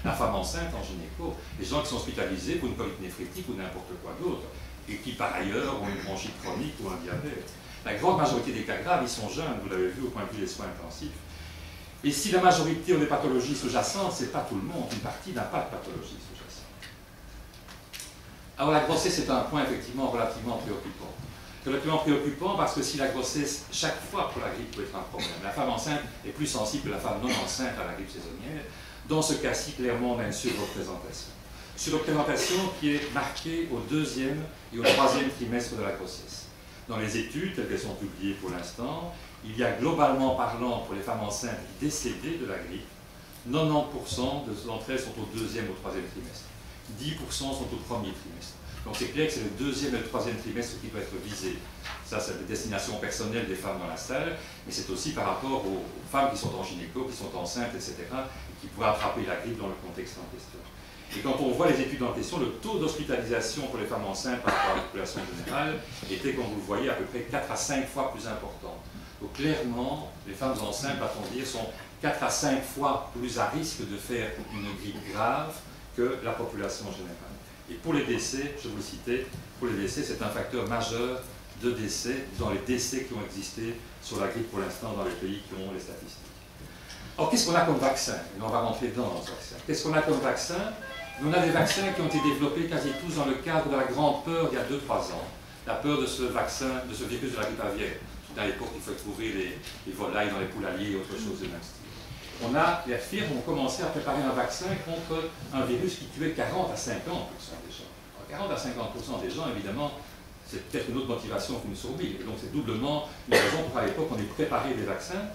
la femme enceinte en gynéco, les gens qui sont hospitalisés pour une colite néphritique ou n'importe quoi d'autre, et qui par ailleurs ont une bronchite chronique ou un diabète. La grande majorité des cas graves, ils sont jeunes, vous l'avez vu au point de vue des soins intensifs. Et si la majorité ont des pathologies sous-jacentes, ce n'est pas tout le monde, une partie n'a pas de pathologie sous-jacente. Alors la grossesse est un point effectivement relativement préoccupant. Relativement préoccupant parce que si la grossesse, chaque fois pour la grippe peut être un problème, la femme enceinte est plus sensible que la femme non enceinte à la grippe saisonnière, dans ce cas-ci, clairement, on a une surreprésentation. Surreprésentation qui est marquée au 2e et au 3e trimestre de la grossesse. Dans les études, telles qu'elles sont publiées pour l'instant, il y a globalement parlant pour les femmes enceintes décédées de la grippe, 90% d'entre elles sont au 2e ou 3e trimestre. 10% sont au 1er trimestre. Donc c'est clair que c'est le 2e et le 3e trimestre qui doit être visé. Ça, c'est la destination personnelle des femmes dans la salle, mais c'est aussi par rapport aux femmes qui sont en gynéco, qui sont enceintes, etc., et qui pourraient attraper la grippe dans le contexte en question. Et quand on voit les études en question, le taux d'hospitalisation pour les femmes enceintes par rapport à la population générale était, comme vous le voyez, à peu près 4 à 5 fois plus important. Donc clairement, les femmes enceintes, va-t-on dire, sont 4 à 5 fois plus à risque de faire une grippe grave que la population générale. Et pour les décès, je vous le citais, pour les décès, c'est un facteur majeur de décès dans les décès qui ont existé sur la grippe pour l'instant dans les pays qui ont les statistiques. Alors qu'est-ce qu'on a comme vaccin? Et on va rentrer dans ce vaccin. Qu'est-ce qu'on a comme vaccin? On a des vaccins qui ont été développés quasi tous dans le cadre de la grande peur il y a 2-3 ans. La peur de ce vaccin, de ce virus de la grippe aviaire. À l'époque, il faut couvrir les volailles dans les poulaillers et autre chose de même style. Les firmes ont commencé à préparer un vaccin contre un virus qui tuait 40 à 50% des gens. Alors, 40 à 50% des gens, évidemment, c'est peut-être une autre motivation qu'une souris. Et donc c'est doublement une raison pour à l'époque on ait préparé des vaccins.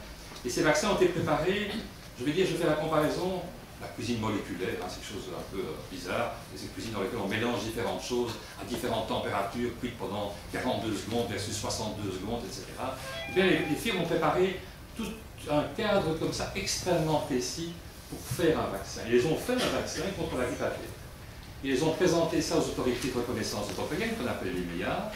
Et ces vaccins ont été préparés, je vais dire, je fais la comparaison, la cuisine moléculaire, hein, c'est quelque chose d'un peu bizarre, c'est une cuisine dans laquelle on mélange différentes choses à différentes températures, cuites pendant 42 secondes versus 62 secondes, etc. Et bien, les firmes ont préparé tout un cadre comme ça extrêmement précis pour faire un vaccin. Ils ont fait un vaccin contre la grippe aviaire. Ils ont présenté ça aux autorités de reconnaissance européennes, qu'on appelle les MEIA,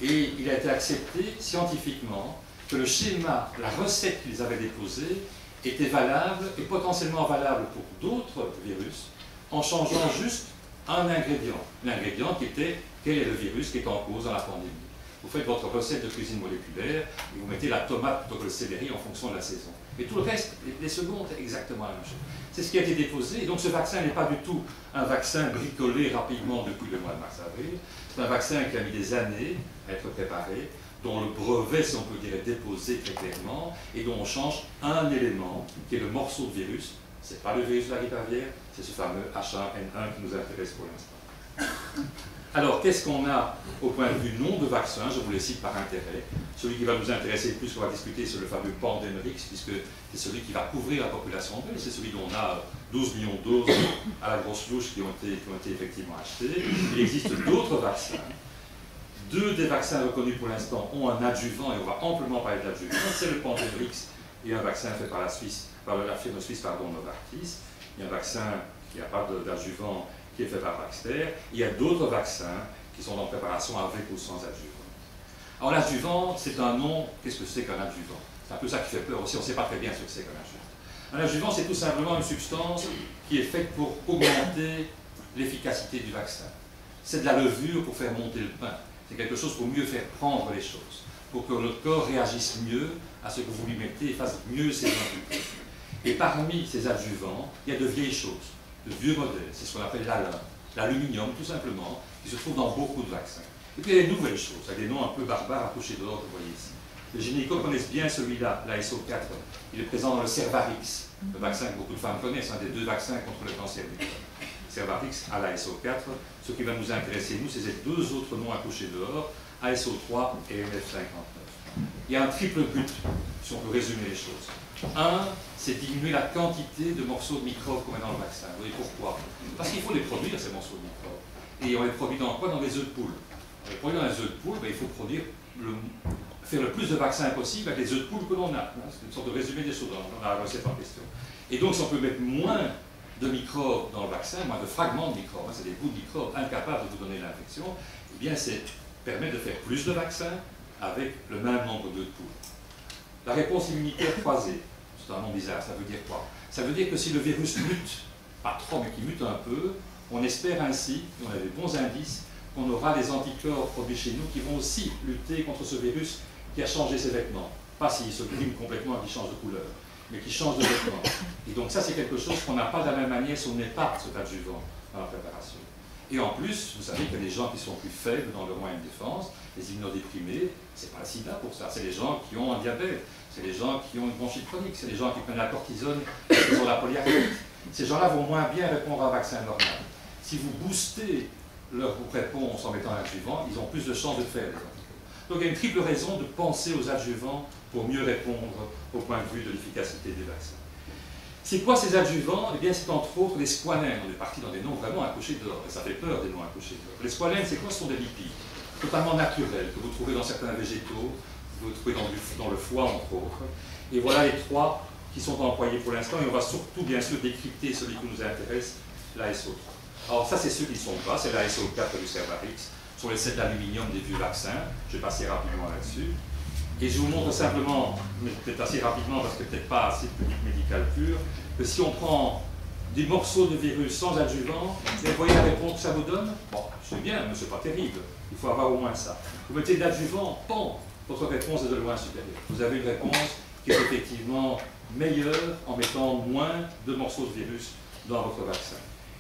et il a été accepté scientifiquement que le schéma, la recette qu'ils avaient déposée, était valable et potentiellement valable pour d'autres virus, en changeant juste un ingrédient. L'ingrédient qui était quel est le virus qui est en cause dans la pandémie. Vous faites votre recette de cuisine moléculaire et vous mettez la tomate plutôt que le céleri en fonction de la saison. Et tout le reste, les secondes, c'est exactement la même chose. C'est ce qui a été déposé. Et donc ce vaccin n'est pas du tout un vaccin bricolé rapidement depuis le mois de mars-avril. C'est un vaccin qui a mis des années à être préparé, dont le brevet, si on peut dire, est déposé très clairement, et dont on change un élément, qui est le morceau de virus. Ce n'est pas le virus de la grippe aviaire, c'est ce fameux H1N1 qui nous intéresse pour l'instant. Alors, qu'est-ce qu'on a au point de vue non de vaccin? Je vous les cite par intérêt. Celui qui va nous intéresser le plus, qu'on va discuter, c'est le fameux Pandemrix, puisque c'est celui qui va couvrir la population mondiale. C'est celui dont on a 12 millions de doses à la grosse louche qui ont été effectivement achetées. Il existe d'autres vaccins. 2 des vaccins reconnus pour l'instant ont un adjuvant, et on va amplement parler de l'adjuvant. C'est le Pandemrix et un vaccin fait par la firme suisse Novartis. Il y a un vaccin qui n'a pas d'adjuvant, qui est fait par Baxter. Il y a d'autres vaccins qui sont en préparation avec ou sans adjuvant. Alors l'adjuvant, c'est un nom, qu'est-ce que c'est qu'un adjuvant? C'est un peu ça qui fait peur aussi, on ne sait pas très bien ce que c'est qu'un adjuvant. Un adjuvant, c'est tout simplement une substance qui est faite pour augmenter l'efficacité du vaccin. C'est de la levure pour faire monter le pain. C'est quelque chose pour mieux faire prendre les choses, pour que notre corps réagisse mieux à ce que vous lui mettez et fasse mieux ses imputés. Et parmi ces adjuvants, il y a de vieilles choses, de vieux modèles, c'est ce qu'on appelle l'aluminium tout simplement, qui se trouve dans beaucoup de vaccins. Et puis il y a des nouvelles choses, avec des noms un peu barbares à toucher dehors, que vous voyez ici. Les gynécos connaissent bien celui-là, l'ASO4, il est présent dans le Cervarix, le vaccin que beaucoup de femmes connaissent, un des 2 vaccins contre le cancer du col. Cervarix à l'ASO4, ce qui va nous intéresser, nous, c'est ces 2 autres noms à coucher dehors, ASO3 et MF59. Il y a un triple but, si on peut résumer les choses. Un, c'est diminuer la quantité de morceaux de microbes qu'on met dans le vaccin. Vous voyez pourquoi? Parce qu'il faut les produire, ces morceaux de microbes. Et on les produit dans quoi? Dans des œufs de poule. On les produit dans les œufs de poule, ben, il faut faire le plus de vaccins possible avec les œufs de poule que l'on a. C'est une sorte de résumé des choses dans la recette en question. Et donc, si on peut mettre moins de microbes dans le vaccin, moins de fragments de microbes, c'est des bouts de microbes incapables de vous donner l'infection, eh bien, c'est permettre de faire plus de vaccins avec le même nombre d'œufs de poule. La réponse immunitaire croisée, c'est un nom bizarre, ça veut dire quoi? Ça veut dire que si le virus mute pas trop, mais qui mute un peu, on espère ainsi, on a des bons indices, qu'on aura des anticorps produits chez nous qui vont aussi lutter contre ce virus qui a changé ses vêtements. Pas s'il se grime complètement et qu'il change de couleur, mais qui change de vêtements. Et donc ça, c'est quelque chose qu'on n'a pas de la même manière si on n'est pas cet adjuvant dans la préparation. Et en plus, vous savez qu'il y a des gens qui sont plus faibles dans leur moyen de défense, les immunodéprimés, c'est pas le sida pour ça, c'est les gens qui ont un diabète, c'est les gens qui ont une bronchite chronique, c'est les gens qui prennent la cortisone, qui ont la polyarthrite. Ces gens-là vont moins bien répondre à un vaccin normal. Si vous boostez leur réponse en mettant un adjuvant, ils ont plus de chances de faire des anticorps. Donc il y a une triple raison de penser aux adjuvants pour mieux répondre au point de vue de l'efficacité des vaccins. C'est quoi ces adjuvants? Eh bien, c'est entre autres les squalènes. On est parti dans des noms vraiment accouchés d'or, et ça fait peur des noms accouchés d'or. Les squalènes, c'est quoi? Ce sont des lipides totalement naturels que vous trouvez dans certains végétaux, que vous trouvez dans le foie, entre autres. Et voilà les trois qui sont employés pour l'instant, et on va surtout, bien sûr, décrypter celui qui nous intéresse, l'ASO3. Alors ça, c'est ceux qui ne sont pas, c'est l'ASO4 du Cervarix, ce sont les sels d'aluminium des vieux vaccins. Je vais passer rapidement là-dessus. Et je vous montre simplement, mais peut-être assez rapidement parce que peut-être pas assez de public médical pur, que si on prend des morceaux de virus sans adjuvant, vous voyez la réponse que ça vous donne? Bon, c'est bien, mais c'est pas terrible. Il faut avoir au moins ça. Vous mettez de l'adjuvant, bon, votre réponse est de loin supérieure. Vous avez une réponse qui est effectivement meilleure en mettant moins de morceaux de virus dans votre vaccin.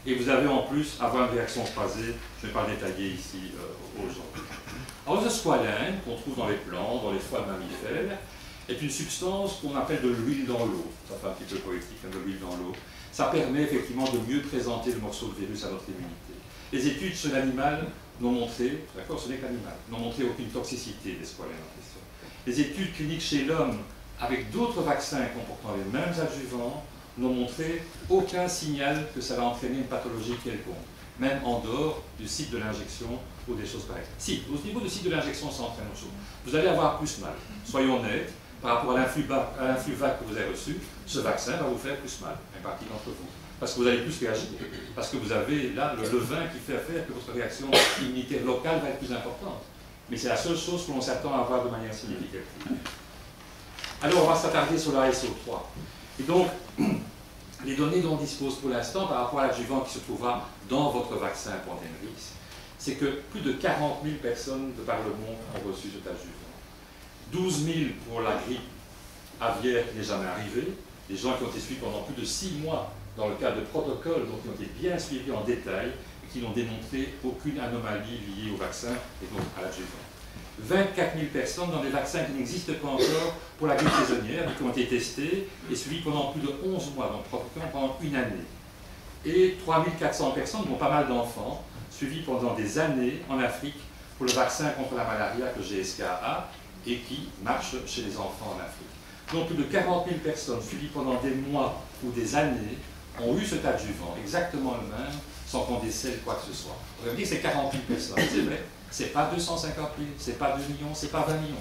Et vous avez en plus avoir une réaction croisée, je ne vais pas le détailler ici aujourd'hui. Alors le squalène, qu'on trouve dans les plantes, dans les foies de mammifères, est une substance qu'on appelle de l'huile dans l'eau. Ça fait un petit peu poétique, hein, de l'huile dans l'eau. Ça permet effectivement de mieux présenter le morceau de virus à notre immunité. Les études sur l'animal n'ont montré, d'accord, ce n'est que l'animal, n'ont montré aucune toxicité des squalènes en question. Les études cliniques chez l'homme avec d'autres vaccins comportant les mêmes adjuvants n'ont montré aucun signal que ça va entraîner une pathologie quelconque, même en dehors du site de l'injection ou des choses pareilles. Si, au niveau du site de l'injection, ça entraîne autre chose. Vous allez avoir plus mal. Soyons honnêtes, par rapport à l'influx vague que vous avez reçu, ce vaccin va vous faire plus mal, une partie d'entre vous. Parce que vous allez plus réagir, parce que vous avez là le levain qui fait faire que votre réaction immunitaire locale va être plus importante. Mais c'est la seule chose que l'on s'attend à avoir de manière significative. Alors on va s'attarder sur la SO3. Et donc, les données dont on dispose pour l'instant par rapport à l'adjuvant qui se trouvera dans votre vaccin Pandemrix, c'est que plus de 40 000 personnes de par le monde ont reçu cet adjuvant. 12 000 pour la grippe aviaire qui n'est jamais arrivée, des gens qui ont été suivis pendant plus de 6 mois dans le cadre de protocoles, donc qui ont été bien suivis en détail et qui n'ont démontré aucune anomalie liée au vaccin et donc à l'adjuvant. 24 000 personnes dans des vaccins qui n'existent pas encore pour la grippe saisonnière, qui ont été testés et suivis pendant plus de 11 mois, donc pratiquement pendant une année. Et 3 400 personnes, dont pas mal d'enfants, suivis pendant des années en Afrique pour le vaccin contre la malaria que GSK a et qui marche chez les enfants en Afrique. Donc plus de 40 000 personnes suivies pendant des mois ou des années ont eu cet adjuvant, exactement le même, sans qu'on décèle quoi que ce soit. On va dire que c'est 40 000 personnes, c'est vrai. C'est pas 250 000, c'est pas 2 millions, c'est pas 20 millions.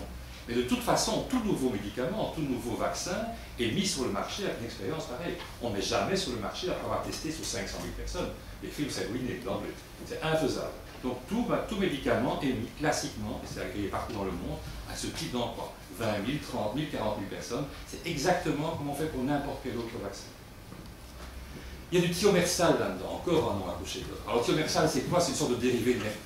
Mais de toute façon, tout nouveau médicament, tout nouveau vaccin est mis sur le marché avec une expérience pareille. On ne met jamais sur le marché après avoir testé sur 500 000 personnes. Les films, c'est ruiné d'emblée. C'est infaisable. Donc tout médicament est mis classiquement, et c'est agréé partout dans le monde, à ce type d'emploi. 20 000, 30 000, 40 000 personnes. C'est exactement comme on fait pour n'importe quel autre vaccin. Il y a du thiomersal là-dedans, encore un nom accouché d'or. Alors le thiomersal, c'est quoi? C'est une sorte de dérivé de mercure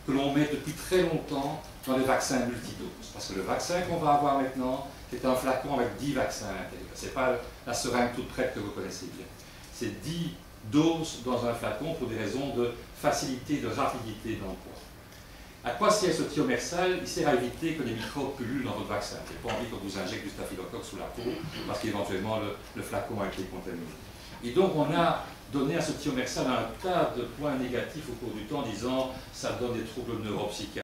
que l'on met depuis très longtemps dans les vaccins multidoses. Parce que le vaccin qu'on va avoir maintenant, c'est un flacon avec 10 vaccins à l'intérieur. Ce n'est pas la seringue toute prête que vous connaissez bien. C'est 10 doses dans un flacon pour des raisons de facilité, de rapidité d'emploi. À quoi sert ce thiomersal? Il sert à éviter que les microbes pullulent dans votre vaccin. Vous n'avez pas envie qu'on vous injecte du staphylocoque sous la peau parce qu'éventuellement le flacon a été contaminé. Et donc on a donné à ce thiomersal un tas de points négatifs au cours du temps, disant ça donne des troubles neuropsychiatriques.